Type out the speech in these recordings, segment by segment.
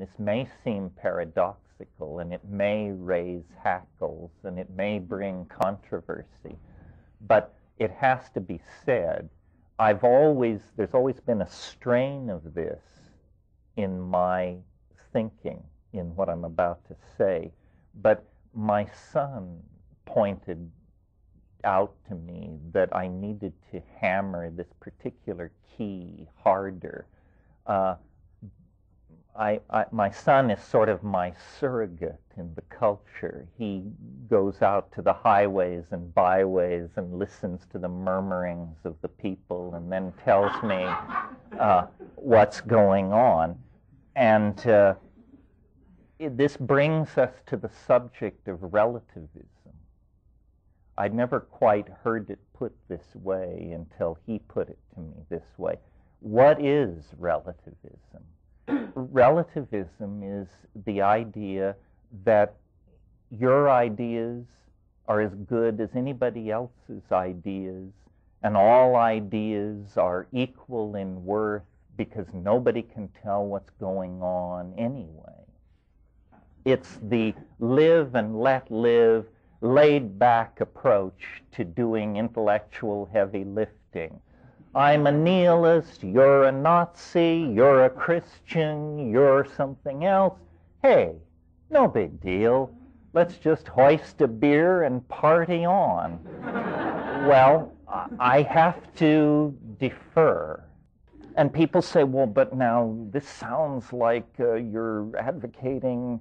This may seem paradoxical, and it may raise hackles, and it may bring controversy, but it has to be said. There's always been a strain of this in my thinking, in what I'm about to say, but my son pointed out to me that I needed to hammer this particular key harder. My son is sort of my surrogate in the culture. He goes out to the highways and byways and listens to the murmurings of the people and then tells me what's going on. And this brings us to the subject of relativism. I'd never quite heard it put this way until he put it to me this way. What is relativism? Relativism is the idea that your ideas are as good as anybody else's ideas, and all ideas are equal in worth because nobody can tell what's going on anyway. It's the live and let live, laid-back approach to doing intellectual heavy lifting. I'm a nihilist, you're a Nazi, you're a Christian, you're something else. Hey, no big deal. Let's just hoist a beer and party on. Well, I have to defer. And people say, well, but now this sounds like you're advocating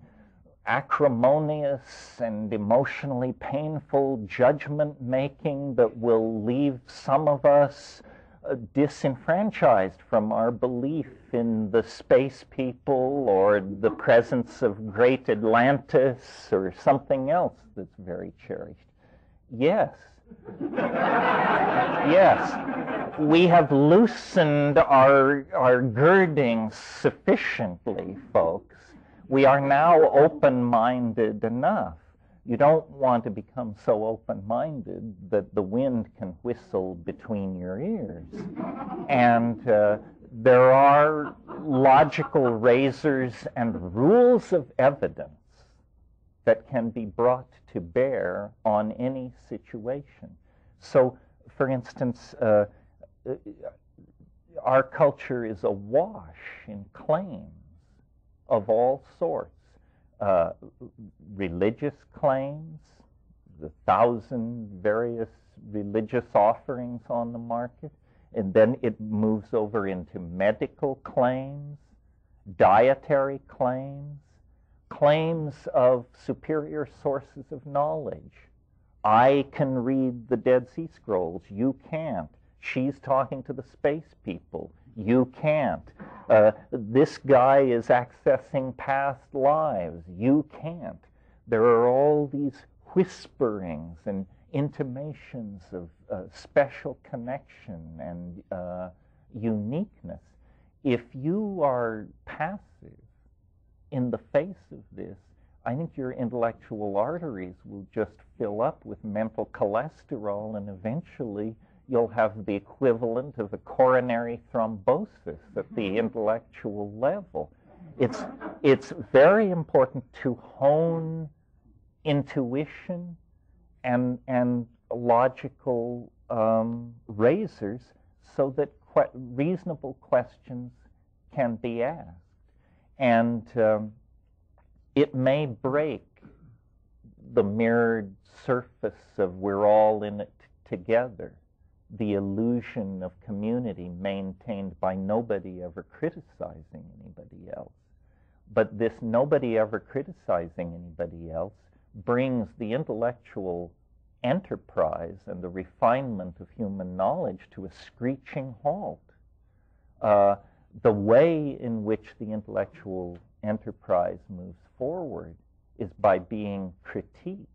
acrimonious and emotionally painful judgment-making that will leave some of us disenfranchised from our belief in the space people or the presence of great Atlantis or something else that's very cherished. Yes. Yes. We have loosened our girdings sufficiently, folks. We are now open-minded enough. You don't want to become so open-minded that the wind can whistle between your ears. And there are logical razors and rules of evidence that can be brought to bear on any situation. So, for instance, our culture is awash in claims of all sorts. Religious claims, the 1,000 various religious offerings on the market, and then it moves over into medical claims, dietary claims, claims of superior sources of knowledge. I can read the Dead Sea Scrolls, you can't. She's talking to the space people, you can't. This guy is accessing past lives, you can't. There are all these whisperings and intimations of special connection and uniqueness. If you are passive in the face of this, I think your intellectual arteries will just fill up with mental cholesterol, and eventually you'll have the equivalent of a coronary thrombosis at the intellectual level. It's very important to hone intuition and logical razors so that reasonable questions can be asked. And it may break the mirrored surface of we're all in it together, the illusion of community maintained by nobody ever criticizing anybody else. But this nobody ever criticizing anybody else brings the intellectual enterprise and the refinement of human knowledge to a screeching halt. The way in which the intellectual enterprise moves forward is by being critiqued